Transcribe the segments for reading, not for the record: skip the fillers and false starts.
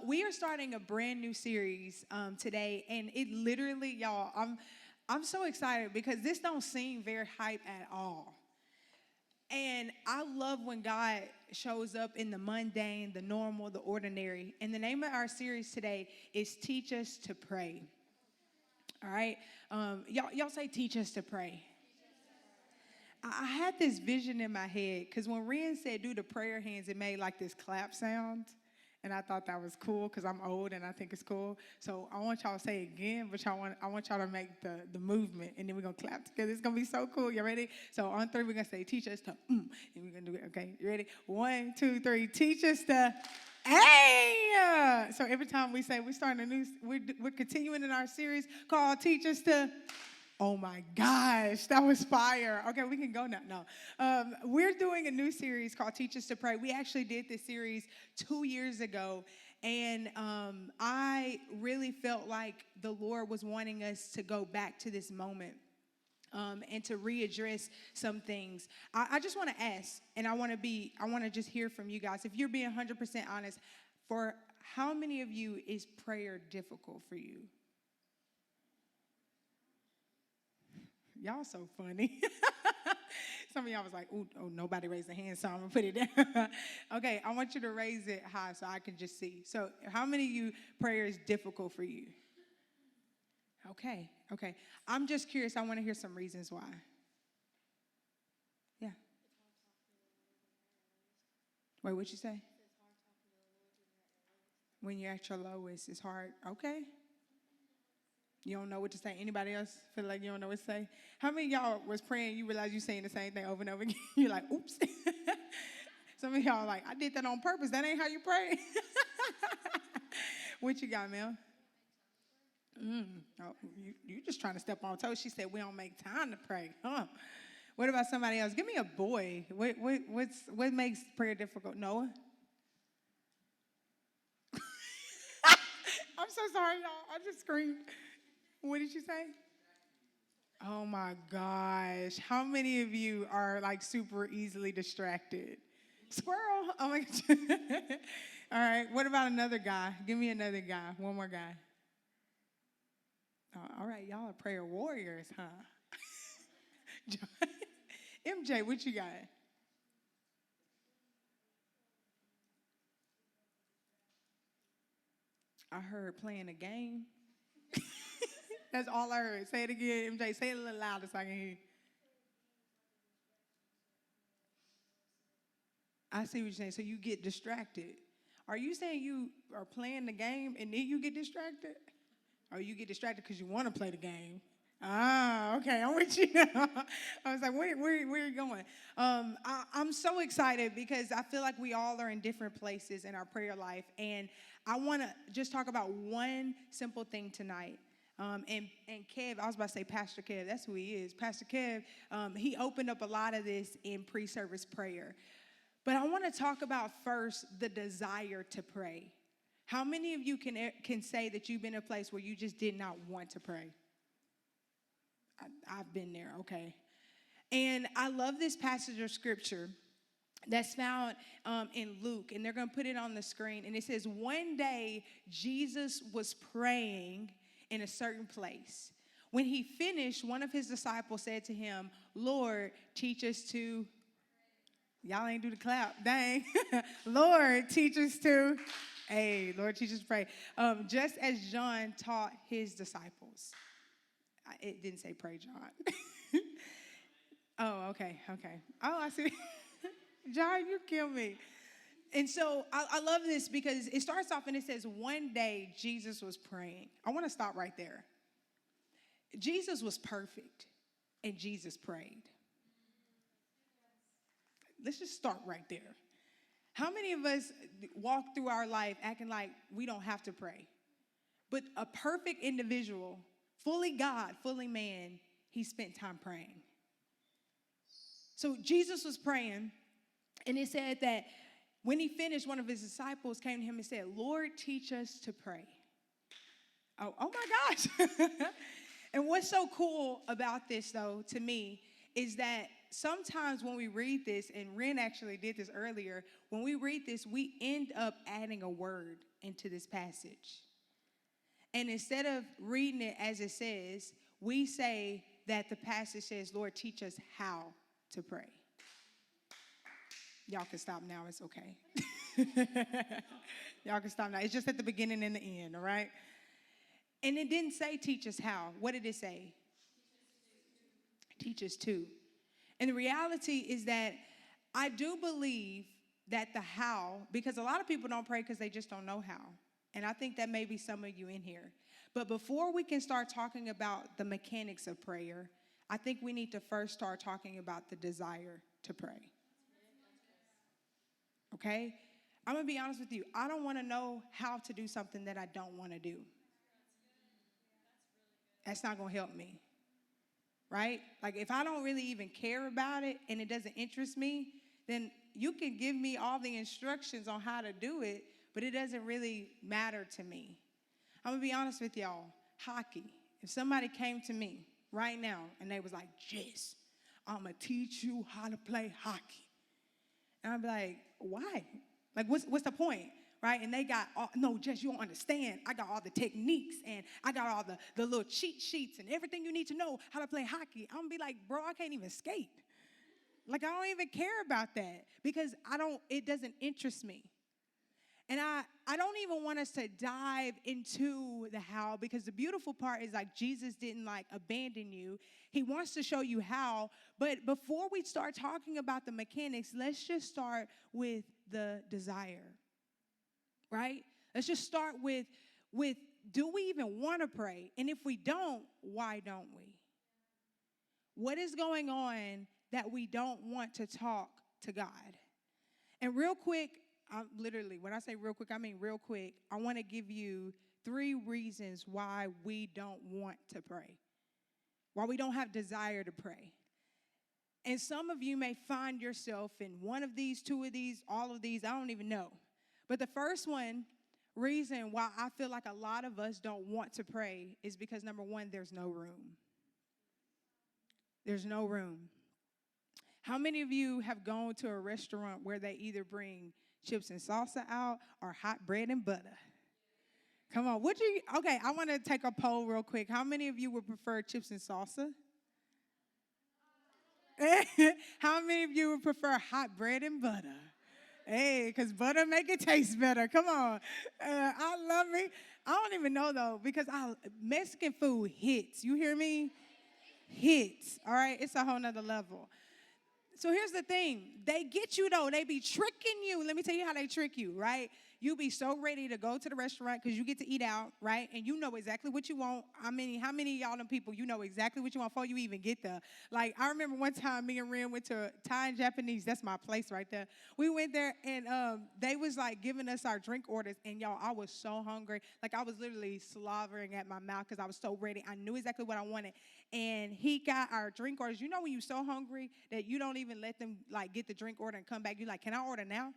we are starting a brand new series today, and it literally, y'all, I'm so excited because this don't seem very hype at all. And I love when God shows up in the mundane, the normal, the ordinary. And the name of our series today is Teach Us to Pray. All right? Y'all say, Teach Us to Pray. I had this vision in my head because when Ren said do the prayer hands, it made like this clap sound. And I thought that was cool because I'm old and I think it's cool. So I want y'all to say it again, but I want y'all to make the movement. And then we're going to clap together. It's going to be so cool. You ready? So on three, we're going to say, teach us to, and we're going to do it. Okay, you ready? 1, 2, 3. Teach us to, hey! So every time we say we're starting a new, we're continuing in our series called Teach Us to, oh my gosh, that was fire. Okay, we can go now. No. We're doing a new series called Teach Us to Pray. We actually did this series 2 years ago, and I really felt like the Lord was wanting us to go back to this moment and to readdress some things. I just want to ask, and I want to just hear from you guys. If you're being 100% honest, for how many of you is prayer difficult for you? Y'all so funny. Some of y'all was like, oh, nobody raised their hand, so I'm going to put it down. Okay, I want you to raise it high so I can just see. So how many of you prayer is difficult for you? Okay. I'm just curious. I want to hear some reasons why. Yeah. Wait, what'd you say? When you're at your lowest, it's hard. Okay. You don't know what to say. Anybody else feel like you don't know what to say? How many of y'all was praying, you realize you saying the same thing over and over again? You're like, oops. Some of y'all are like, I did that on purpose. That ain't how you pray. What you got, Mel? Oh, you just trying to step on toes. She said, we don't make time to pray. Huh? What about somebody else? Give me a boy. What makes prayer difficult? Noah? I'm so sorry, y'all. I just screamed. What did you say? Oh my gosh. How many of you are like super easily distracted? Squirrel. Oh my gosh. All right. What about another guy? Give me another guy. One more guy. All right. Y'all are prayer warriors, huh? MJ, what you got? I heard playing a game. That's all I heard. Say it again, MJ. Say it a little louder so I can hear you. I see what you're saying. So you get distracted. Are you saying you are playing the game and then you get distracted? Or you get distracted because you want to play the game? Ah, okay, I'm with you now. I was like, where are you going? I'm so excited because I feel like we all are in different places in our prayer life. And I want to just talk about one simple thing tonight. And Kev, I was about to say Pastor Kev, that's who he is. Pastor Kev, he opened up a lot of this in pre-service prayer. But I want to talk about first the desire to pray. How many of you can say that you've been in a place where you just did not want to pray? I've been there, okay. And I love this passage of scripture that's found in Luke, and they're going to put it on the screen. And it says, one day Jesus was praying in a certain place. When he finished, one of his disciples said to him, Lord, teach us to, y'all ain't do the clap, dang. Lord, teach us to, hey, Lord, teach us to pray. Just as John taught his disciples. It didn't say pray, John. Oh, okay. Oh, I see. John, you kill me. And so I love this because it starts off and it says, one day Jesus was praying. I want to stop right there. Jesus was perfect and Jesus prayed. Let's just start right there. How many of us walk through our life acting like we don't have to pray? But a perfect individual, fully God, fully man, he spent time praying. So Jesus was praying, and it said that when he finished, one of his disciples came to him and said, Lord, teach us to pray. Oh my gosh. And what's so cool about this, though, to me, is that sometimes when we read this, and Ren actually did this earlier, when we read this, we end up adding a word into this passage. And instead of reading it as it says, we say that the passage says, Lord, teach us how to pray. Y'all can stop now. It's okay. Y'all can stop now. It's just at the beginning and the end, all right? And it didn't say teach us how. What did it say? Teach us to. And the reality is that I do believe that the how, because a lot of people don't pray because they just don't know how. And I think that may be some of you in here. But before we can start talking about the mechanics of prayer, I think we need to first start talking about the desire to pray. Okay? I'm going to be honest with you. I don't want to know how to do something that I don't want to do. That's not going to help me. Right? Like if I don't really even care about it and it doesn't interest me, then you can give me all the instructions on how to do it, but it doesn't really matter to me. I'm going to be honest with y'all. Hockey. If somebody came to me right now and they was like, Jess, I'm going to teach you how to play hockey. And I'd be like, why? Like, what's the point? Right? And they got, no, Jess, you don't understand. I got all the techniques and I got all the little cheat sheets and everything you need to know how to play hockey. I'm going to be like, bro, I can't even skate. Like, I don't even care about that because it doesn't interest me. And I don't even want us to dive into the how, because the beautiful part is like Jesus didn't like abandon you. He wants to show you how. But before we start talking about the mechanics, let's just start with the desire. Right? Let's just start with do we even want to pray? And if we don't, why don't we? What is going on that we don't want to talk to God? And real quick, when I say real quick, I mean real quick. I want to give you 3 reasons why we don't want to pray, why we don't have desire to pray. And some of you may find yourself in one of these, 2 of these, all of these, I don't even know. But the first reason why I feel like a lot of us don't want to pray is because, number 1, there's no room. There's no room. How many of you have gone to a restaurant where they either bring chips and salsa out or hot bread and butter? Come on. Okay, I want to take a poll real quick. How many of you would prefer chips and salsa? How many of you would prefer hot bread and butter? Hey, because butter make it taste better. Come on. I love me. I don't even know, though, because Mexican food hits. You hear me? Hits. All right? It's a whole nother level. So here's the thing. They get you, though. They be tricking you. Let me tell you how they trick you, right? You be so ready to go to the restaurant because you get to eat out, right? And you know exactly what you want. How many of y'all them people, you know exactly what you want before you even get there? Like, I remember one time me and Ren went to Thai and Japanese. That's my place right there. We went there, and they was, like, giving us our drink orders. And, y'all, I was so hungry. Like, I was literally slobbering at my mouth because I was so ready. I knew exactly what I wanted. And he got our drink orders. You know when you're so hungry that you don't even let them, like, get the drink order and come back? You're like, can I order now?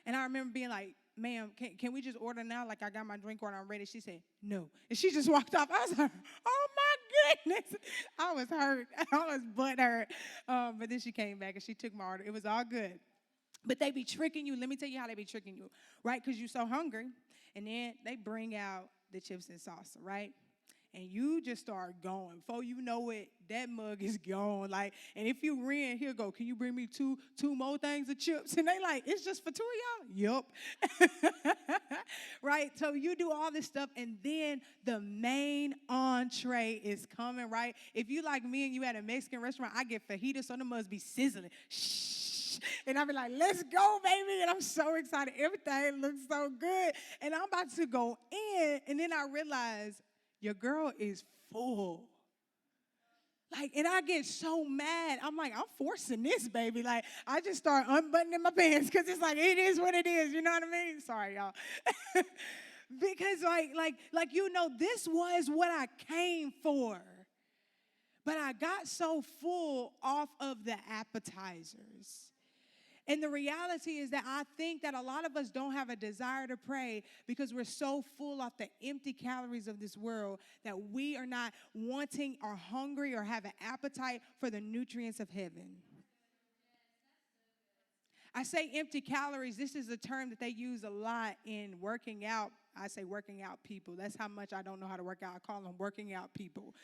And I remember being like, ma'am, can we just order now? Like, I got my drink order, I'm ready. She said, no. And she just walked off. I was like, oh, my goodness. I was hurt. I was butt hurt. But then she came back, and she took my order. It was all good. But they be tricking you. Let me tell you how they be tricking you, right? Because you're so hungry. And then they bring out the chips and salsa, right? And you just start going. Before you know it, that mug is gone. Like, and if you ran, he'll go, can you bring me two more things of chips? And they like, it's just for 2 of y'all? Yup. Right? So you do all this stuff, and then the main entree is coming, right? If you like me and you at a Mexican restaurant, I get fajitas, so the must be sizzling. Shh. And I be like, let's go, baby. And I'm so excited. Everything looks so good. And I'm about to go in, and then I realize, your girl is full. Like, and I get so mad. I'm like, I'm forcing this, baby. Like, I just start unbuttoning my pants because it's like, it is what it is. You know what I mean? Sorry, y'all. Because, like, you know, this was what I came for. But I got so full off of the appetizers. And the reality is that I think that a lot of us don't have a desire to pray because we're so full off the empty calories of this world that we are not wanting or hungry or have an appetite for the nutrients of heaven. I say empty calories. This is a term that they use a lot in working out. I say working out people. That's how much I don't know how to work out. I call them working out people.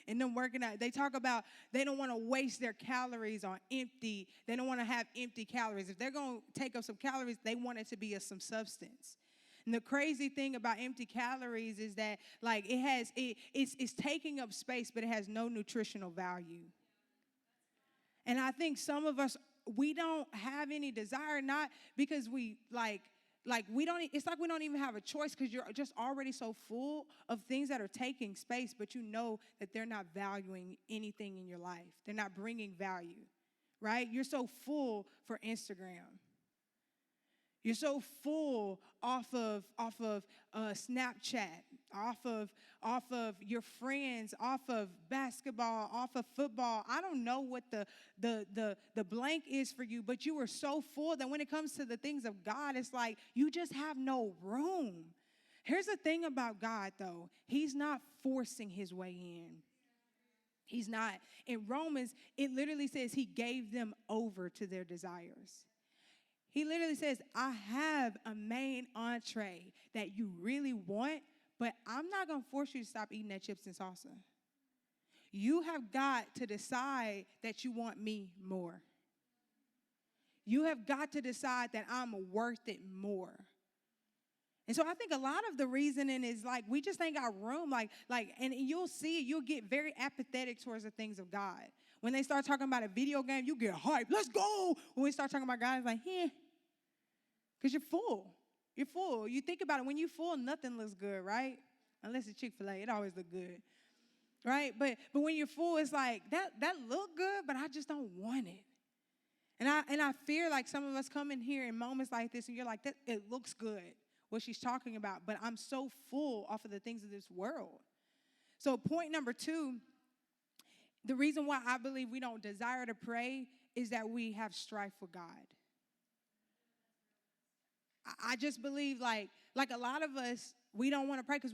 And them working out, they talk about they don't want to waste their calories on empty. They don't want to have empty calories. If they're going to take up some calories, they want it to be of some substance. And the crazy thing about empty calories is that, like, it's taking up space, but it has no nutritional value. And I think some of us, we don't have any desire, not because we we don't, it's like we don't even have a choice because you're just already so full of things that are taking space, but you know that they're not valuing anything in your life. They're not bringing value, right? You're so full for Instagram. You're so full off of Snapchat, off of your friends, off of basketball, off of football. I don't know what the blank is for you, but you are so full that when it comes to the things of God, it's like you just have no room. Here's the thing about God, though. He's not forcing his way in. He's not. In Romans, it literally says he gave them over to their desires. He literally says, I have a main entree that you really want, but I'm not going to force you to stop eating that chips and salsa. You have got to decide that you want me more. You have got to decide that I'm worth it more. And so I think a lot of the reasoning is like we just ain't got room. And you'll see, you'll get very apathetic towards the things of God. When they start talking about a video game, you get hyped. Let's go. When we start talking about God, it's like, because you're full. You're full. You think about it. When you're full, nothing looks good, right? Unless it's Chick-fil-A. It always looks good, right? But when you're full, it's like, that look good, but I just don't want it. And I fear like some of us come in here in moments like this, and you're like, it looks good, what she's talking about, but I'm so full off of the things of this world. So point number 2, the reason why I believe we don't desire to pray is that we have strife with God. I just believe like a lot of us, we don't want to pray because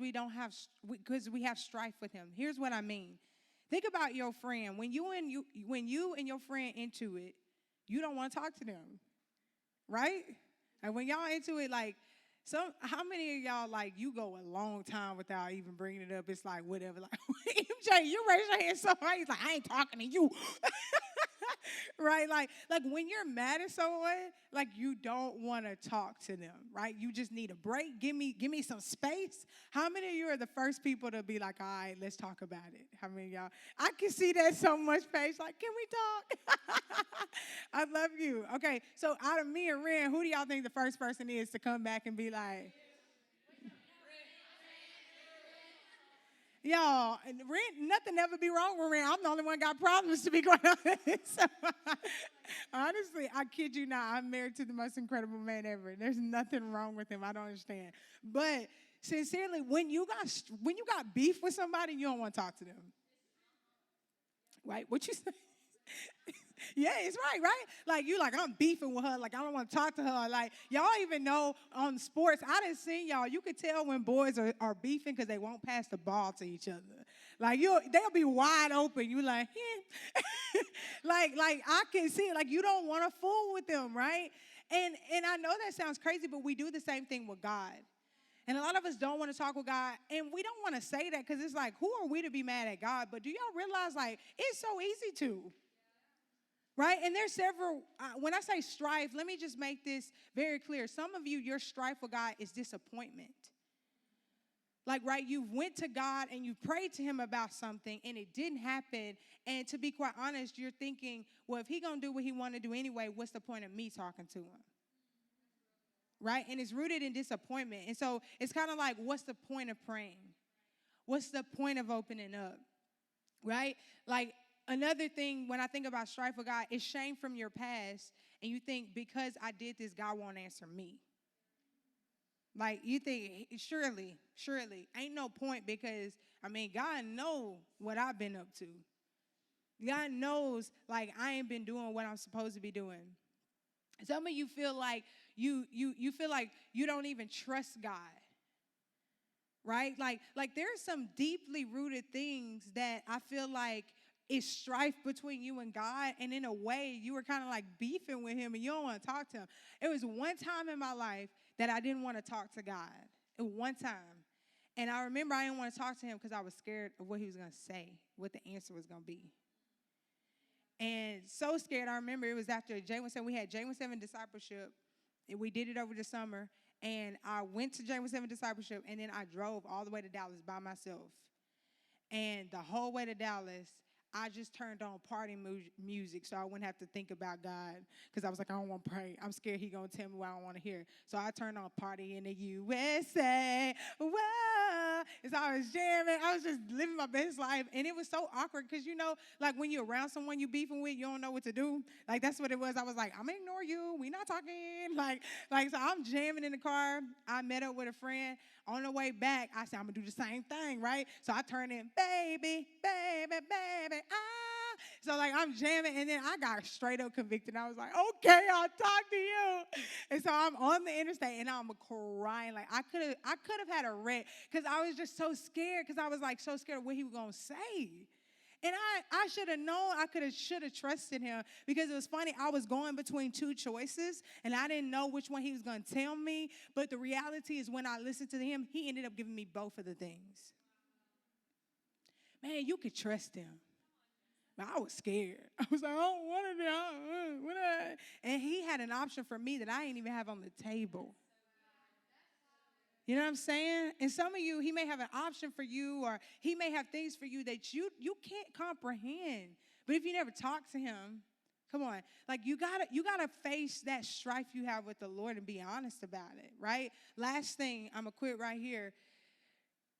we have strife with him. Here's what I mean. Think about your friend. When you and your friend into it, you don't want to talk to them, right? And when y'all into it, like, how many of y'all, like, you go a long time without even bringing it up? It's like, whatever. Like, MJ, you raise your hand so high. He's like, I ain't talking to you. Right? Like when you're mad at someone, like, you don't want to talk to them, right? You just need a break. Give me some space. How many of you are the first people to be like, all right, let's talk about it? How many of y'all? I can see that so much face. Like, can we talk? I love you. Okay, so out of me and Ren, who do y'all think the first person is to come back and be like, y'all, nothing ever be wrong with Ren. I'm the only one got problems, to be quite honest. So, honestly, I kid you not. I'm married to the most incredible man ever. There's nothing wrong with him. I don't understand. But sincerely, when you got beef with somebody, you don't want to talk to them. Right? What you say? Yeah, it's right? Like, you like, I'm beefing with her. Like, I don't want to talk to her. Like, y'all even know on sports, I done seen y'all. You could tell when boys are beefing because they won't pass the ball to each other. Like, they'll be wide open. You like, like I can see it. Like, you don't want to fool with them, right? And I know that sounds crazy, but we do the same thing with God. And a lot of us don't want to talk with God, and we don't want to say that because it's like, who are we to be mad at God? But do y'all realize, like, it's so easy to. Right? And there's several, when I say strife, let me just make this very clear. Some of you, your strife with God is disappointment. Like, right, you went to God and you prayed to him about something and it didn't happen. And to be quite honest, you're thinking, well, if he going to do what he want to do anyway, what's the point of me talking to him? Right? And it's rooted in disappointment. And so it's kind of like, what's the point of praying? What's the point of opening up? Right? Like, another thing, when I think about strife with God, is shame from your past. And you think, because I did this, God won't answer me. Like, you think, surely, ain't no point because, God knows what I've been up to. God knows, like, I ain't been doing what I'm supposed to be doing. Some of you feel like you feel like you don't even trust God. Right? Like there's some deeply rooted things that I feel like is strife between you and God. And in a way, you were kind of like beefing with him and you don't want to talk to him. It was one time in my life that I didn't want to talk to God. It was one time. And I remember I didn't want to talk to him because I was scared of what he was going to say, what the answer was going to be. And so scared, I remember it was after J17, we had J17 discipleship, and we did it over the summer. And I went to J17 discipleship, and then I drove all the way to Dallas by myself. And the whole way to Dallas, I just turned on party music so I wouldn't have to think about God, because I was like, I don't want to pray. I'm scared he's going to tell me what I don't want to hear. So I turned on Party in the USA. Whoa. And so I was jamming. I was just living my best life. And it was so awkward because, you know, like when you're around someone you beefing with, you don't know what to do. Like, that's what it was. I was like, I'm going to ignore you. We not talking. Like, so I'm jamming in the car. I met up with a friend. On the way back, I said, I'm going to do the same thing, right? So I turned in, baby, baby, baby, ah. So, like, I'm jamming, and then I got straight up convicted. I was like, okay, I'll talk to you. And so I'm on the interstate, and I'm crying. Like, I could have had a wreck because I was just so scared, because I was, like, so scared of what he was going to say. And I should have known. I should have trusted him, because it was funny. I was going between two choices, and I didn't know which one he was going to tell me. But the reality is, when I listened to him, he ended up giving me both of the things. Man, you could trust him. But I was scared. I was like, I don't want to. And he had an option for me that I didn't even have on the table. You know what I'm saying? And some of you, he may have an option for you, or he may have things for you that you can't comprehend. But if you never talk to him, come on, like you gotta face that strife you have with the Lord and be honest about it, right? Last thing, I'm gonna quit right here,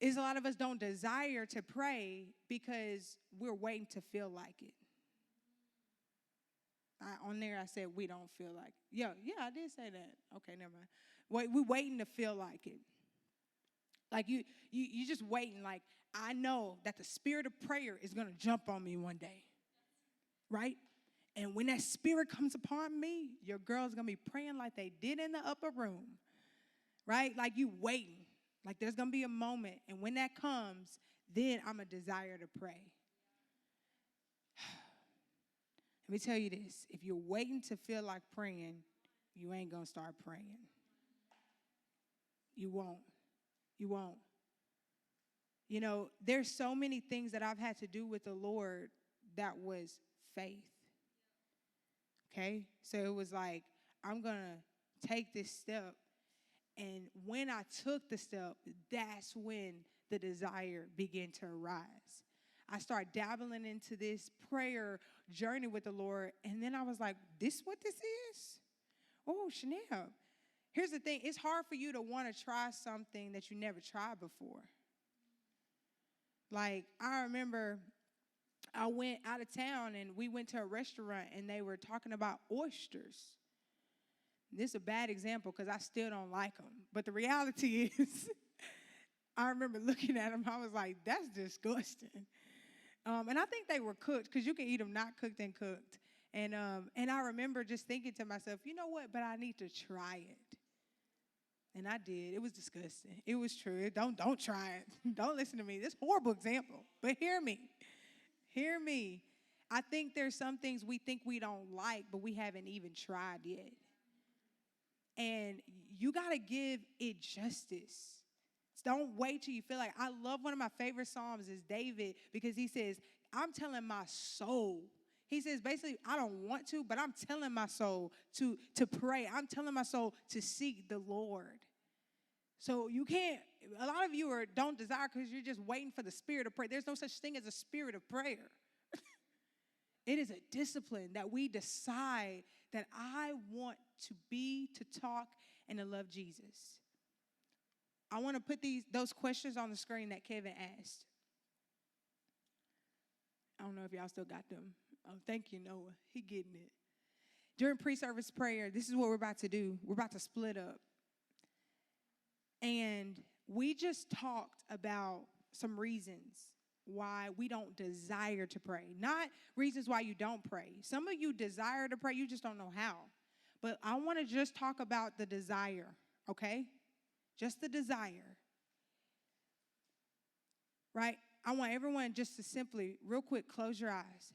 is a lot of us don't desire to pray because we're waiting to feel like it. On there I said we don't feel like it. Yeah, I did say that. Okay, never mind. We're waiting to feel like it. Like you just waiting, like, I know that the spirit of prayer is going to jump on me one day, right? And when that spirit comes upon me, your girl's going to be praying like they did in the upper room, right? Like you waiting. Like there's going to be a moment, and when that comes, then I'm a desire to pray. Let me tell you this. If you're waiting to feel like praying, you ain't going to start praying. You won't. You won't. You know, there's so many things that I've had to do with the Lord that was faith. Okay? So it was like, I'm going to take this step. And when I took the step, that's when the desire began to arise. I started dabbling into this prayer journey with the Lord. And then I was like, this what this is? Oh, Chanel. Here's the thing. It's hard for you to want to try something that you never tried before. Like, I remember I went out of town and we went to a restaurant and they were talking about oysters. This is a bad example because I still don't like them. But the reality is, I remember looking at them. I was like, that's disgusting. And I think they were cooked, because you can eat them not cooked and cooked. And I remember just thinking to myself, you know what? But I need to try it. And I did. It was disgusting. It was true. Don't try it. Don't listen to me. This is a horrible example. But hear me. Hear me. I think there's some things we think we don't like, but we haven't even tried yet. And you got to give it justice. Don't wait till you feel like. I love, one of my favorite Psalms is David, because he says, I'm telling my soul. He says, basically, I don't want to, but I'm telling my soul to pray. I'm telling my soul to seek the Lord. So you can't, a lot of you don't desire because you're just waiting for the spirit of prayer. There's no such thing as a spirit of prayer. It is a discipline that we decide that I want to talk, and to love Jesus. I want to put those questions on the screen that Kevin asked. I don't know if y'all still got them. Oh, thank you, Noah. He getting it. During pre-service prayer, this is what we're about to do. We're about to split up. And we just talked about some reasons why we don't desire to pray. Not reasons why you don't pray. Some of you desire to pray, you just don't know how. But I want to just talk about the desire, okay? Just the desire. Right? I want everyone just to simply, real quick, close your eyes.